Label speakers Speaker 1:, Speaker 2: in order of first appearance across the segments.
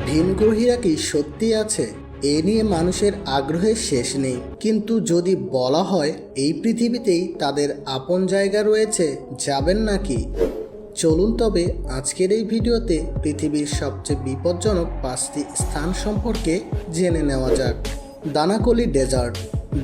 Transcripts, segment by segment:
Speaker 1: ভিনগ্রহীরা কি সত্যি আছে? এ নিয়ে মানুষের আগ্রহের শেষ নেই। কিন্তু যদি বলা হয় এই পৃথিবীতেই তাদের আপন জায়গা রয়েছে, যাবেন নাকি? চলুন তবে আজকের এই ভিডিওতে পৃথিবীর সবচেয়ে বিপজ্জনক 5টি স্থান সম্পর্কে জেনে নেওয়া যাক। দানাকলি ডেজার্ট।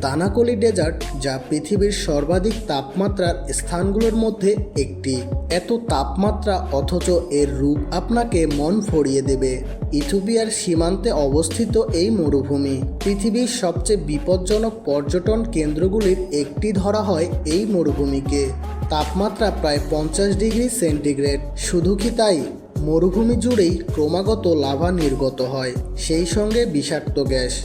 Speaker 1: দানাকলি ডেজার্ট, যা পৃথিবীর সর্বাধিক তাপমাত্রার স্থানগুলোর মধ্যে একটি। এত তাপমাত্রা অথচ এর রূপ আপনাকে মন ভরিয়ে দেবে। ইথিওপিয়ার সীমান্তে অবস্থিত এই মরুভূমি পৃথিবীর সবচেয়ে বিপজ্জনক পর্যটন কেন্দ্রগুলির একটি ধরা হয় এই মরুভূমিকে। তাপমাত্রা প্রায় 50 ডিগ্রি সেন্টিগ্রেড। শুধু কি তাই, মরুভূমি জুড়েই ক্রমাগত লাভা নির্গত হয়, সেই সঙ্গে বিষাক্ত গ্যাস।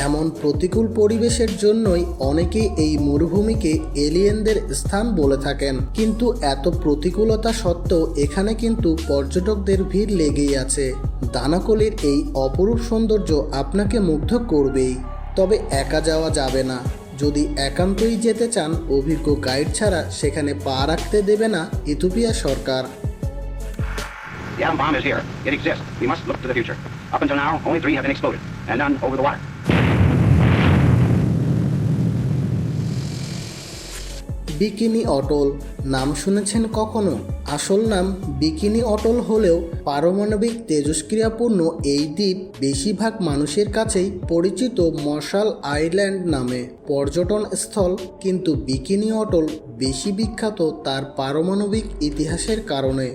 Speaker 1: এমন প্রতিকূল পরিবেশের জন্যই অনেকেই এই মরুভূমিকে এলিয়েনদের স্থান বলে থাকেন। কিন্তু এত প্রতিকূলতা সত্ত্বেও এখানে কিন্তু পর্যটকদের ভিড় লেগেই আছে। দানাকলির এই অপরূপ সৌন্দর্য আপনাকে মুগ্ধ করবেই। তবে একা যাওয়া যাবে না। যদি একান্তই যেতে চান, অভিজ্ঞ গাইড ছাড়া সেখানে পা রাখতে দেবে না Ethiopia Sarkar.
Speaker 2: The atom bomb is here. It exists. We must look to the future. Up until now, only 3 have been exploded, and none over the water.
Speaker 1: Bikini Atoll নাম শুনেছেন কখনো? আসল নাম বিকিনি অটল হলেও পারমাণবিক তেজস্ক্রিয়াপূর্ণ এই দ্বীপ বেশিরভাগ মানুষের কাছেই পরিচিত মশাল আইল্যান্ড নামে পর্যটন স্থল। কিন্তু বিকিনি অটল বেশি বিখ্যাত তার পারমাণবিক ইতিহাসের কারণে।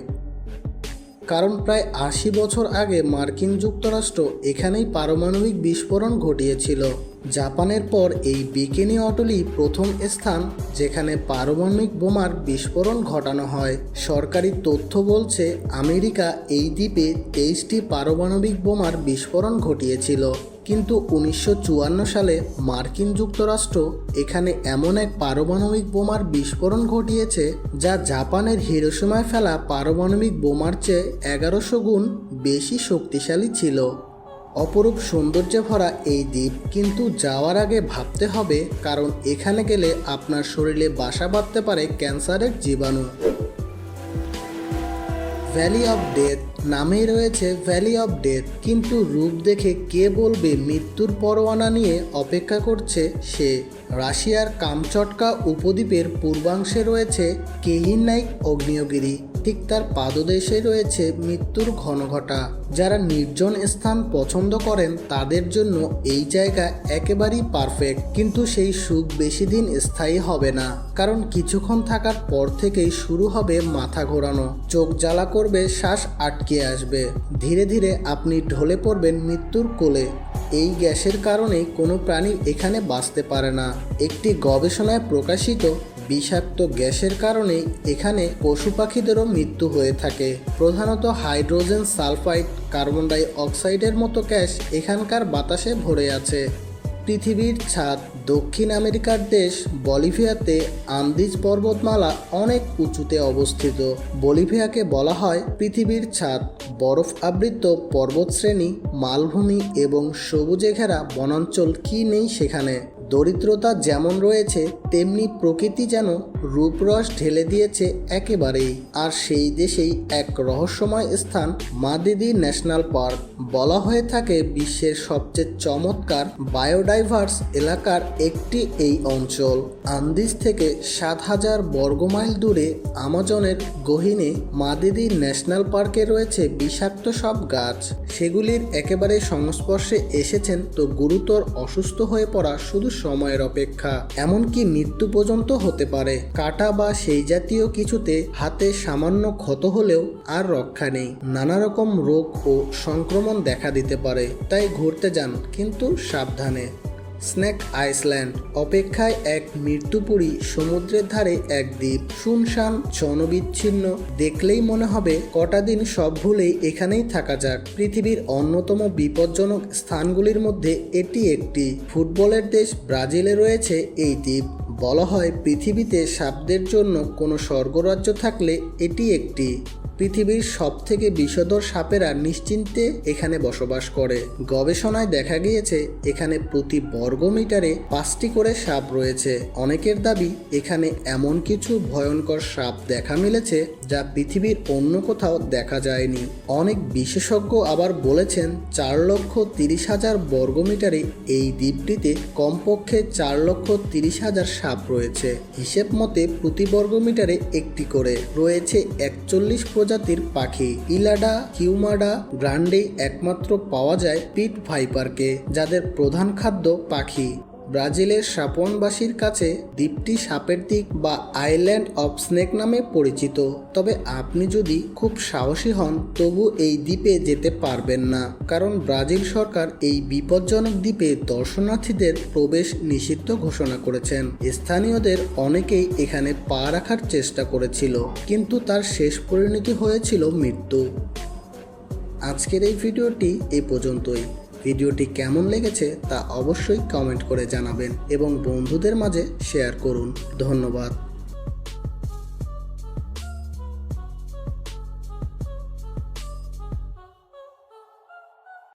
Speaker 1: কারণ প্রায় 80 বছর আগে মার্কিন যুক্তরাষ্ট্র এখানেই পারমাণবিক বিস্ফোরণ ঘটিয়েছিল। জাপানের পর এই বিকিনি অটলই প্রথম স্থান যেখানে পারমাণবিক বোমার বিস্ফোরণ ঘটানো হয়। সরকারি তথ্য বলছে আমেরিকা এই দ্বীপে 23টি পারমাণবিক বোমার বিস্ফোরণ ঘটিয়েছিল। কিন্তু 1954 সালে মার্কিন যুক্তরাষ্ট্র এখানে এমন এক পারমাণবিক বোমার বিস্ফোরণ ঘটিয়েছে যা জাপানের হিরোশিমায় ফেলা পারমাণবিক বোমার চেয়ে 1100 গুণ বেশি শক্তিশালী ছিল। অপরূপ সৌন্দর্যে ভরা এই দ্বীপ, কিন্তু যাওয়ার আগে ভাবতে হবে, কারণ এখানে গেলে আপনার শরীরে বাসা বাঁধতে পারে ক্যান্সারের জীবাণু। ভ্যালি অফ ডেথ নামেই রয়েছে ভ্যালি অফ ডেথ, কিন্তু রূপ দেখে কে বলবে মৃত্যুর পরোয়ানা নিয়ে অপেক্ষা করছে সে। রাশিয়ার কামচটকা উপদ্বীপের পূর্বাংশে রয়েছে কেহিনাইক আগ্নেয়গিরি। ঠিক তার পাদদেশে রয়েছে মৃত্যুর ঘনঘটা। যারা নির্জন স্থান পছন্দ করেন তাদের জন্য এই জায়গা একেবারেই পারফেক্ট। কিন্তু সেই সুখ বেশি দিন স্থায়ী হবে না, কারণ কিছুক্ষণ থাকার পর থেকেই শুরু হবে মাথা ঘোরানো, চোখ জ্বালা করবে, শ্বাস আটকে আসবে। ধীরে ধীরে আপনি ঢলে পড়বেন মৃত্যুর কোলে। এই গ্যাসের কারণে কোনো প্রাণী এখানে বাঁচতে পারে না। একটি গবেষণায় প্রকাশিত বিষাক্ত গ্যাসের কারণে এখানে পশু পাখিদেরও মৃত্যু হয়ে থাকে। প্রধানত হাইড্রোজেন সালফাইড, কার্বন ডাই অক্সাইডের মতো গ্যাস এখানকার বাতাসে ভরে আছে। পৃথিবীর ছাদ। দক্ষিণ আমেরিকার দেশ বলিভিয়াতে আন্দিজ পর্বতমালা অনেক উঁচুতে অবস্থিত। বলিভিয়াকে বলা হয় পৃথিবীর ছাদ। বরফ আবৃত পর্বতশ্রেণী, মালভূমি এবং সবুজে ঘেরা বনাঞ্চল, কি নেই সেখানে। দরিদ্রতা যেমন রয়েছে, তেমনি প্রকৃতি যেন রূপরস ঢেলে দিয়েছে একেবারেই। আর সেই দেশেই এক রহস্যময় স্থান মাদিদি ন্যাশনাল পার্ক। বলা হয়ে থাকে বিশ্বের সবচেয়ে চমৎকার বায়োডাইভার্স এলাকার একটি এই অঞ্চল। আন্দিজ থেকে 7000 বর্গমাইল দূরে আমাজনের গহীনে মাদিদি ন্যাশনাল পার্কে রয়েছে বিষাক্ত সব গাছ। সেগুলির একেবারে সংস্পর্শে এসেছেন তো গুরুতর অসুস্থ হয়ে পড়া শুধু সময়ের অপেক্ষা। এমনকি মৃত্যু পর্যন্ত হতে পারে। কাটা বা সেই জাতীয় কিছুতে হাতে সামান্য ক্ষত হলেও আর রক্ষা নেই। নানা রকম রোগ ও সংক্রমণ দেখা দিতে পারে। তাই ঘুরতে যান, কিন্তু সাবধানে। স্নেক আইল্যান্ড অপেক্ষায় এক মৃত্যুপুরী। সমুদ্রের ধারে এক দ্বীপ, শুনশান, জনবিচ্ছিন্ন। দেখলেই মনে হবে কটা দিন সব ভুলেই এখানেই থাকা যাক। পৃথিবীর অন্যতম বিপজ্জনক স্থানগুলির মধ্যে এটি একটি। ফুটবলের দেশ ব্রাজিলে রয়েছে এই দ্বীপ। বলা হয় পৃথিবীতে সাপদের জন্য কোনো স্বর্গরাজ্য থাকলে এটি একটি। পৃথিবীর সবথেকে বিষধর সাপেরা নিশ্চিন্তে এখানে বসবাস করে। গবেষণায় দেখা গিয়েছে এখানে প্রতি বর্গমিটারে 5টি করে সাপ রয়েছে। অনেকের দাবি এখানে এমন কিছু ভয়ঙ্কর সাপ দেখা মিলেছে যা পৃথিবীর অন্য কোথাও দেখা যায়নি। অনেক বিশেষজ্ঞ আবার বলেছেন 4,30,000 বর্গমিটারে এই দ্বীপটিতে কমপক্ষে 4,30,000 সাপ রয়েছে। হিসেব মতে প্রতি বর্গমিটারে একটি করে রয়েছে 41 প্রজাতির পাখি। ইলাডা কিউমাডা ব্র্যান্ডে একমাত্র পাওয়া যায় পিট ভাইপারকে, যাদের প্রধান খাদ্য পাখি। ব্রাজিলের সাপওয়ানবাসীর কাছে দ্বীপটি সাপের দ্বীপ বা আইল্যান্ড অফ স্নেক নামে পরিচিত। তবে আপনি যদি খুব সাহসী হন তবু এই দ্বীপে যেতে পারবেন না, কারণ ব্রাজিল সরকার এই বিপজ্জনক দ্বীপে দর্শনার্থীদের প্রবেশ নিষিদ্ধ ঘোষণা করেছেন। স্থানীয়দের অনেকেই এখানে পা রাখার চেষ্টা করেছিল, কিন্তু তার শেষ পরিণতি হয়েছিল মৃত্যু। আজকের এই ভিডিওটি এ পর্যন্তই। ভিডিওটি কেমন লেগেছে তা অবশ্যই কমেন্ট করে জানাবেন এবং বন্ধুদের মাঝে শেয়ার করুন। ধন্যবাদ।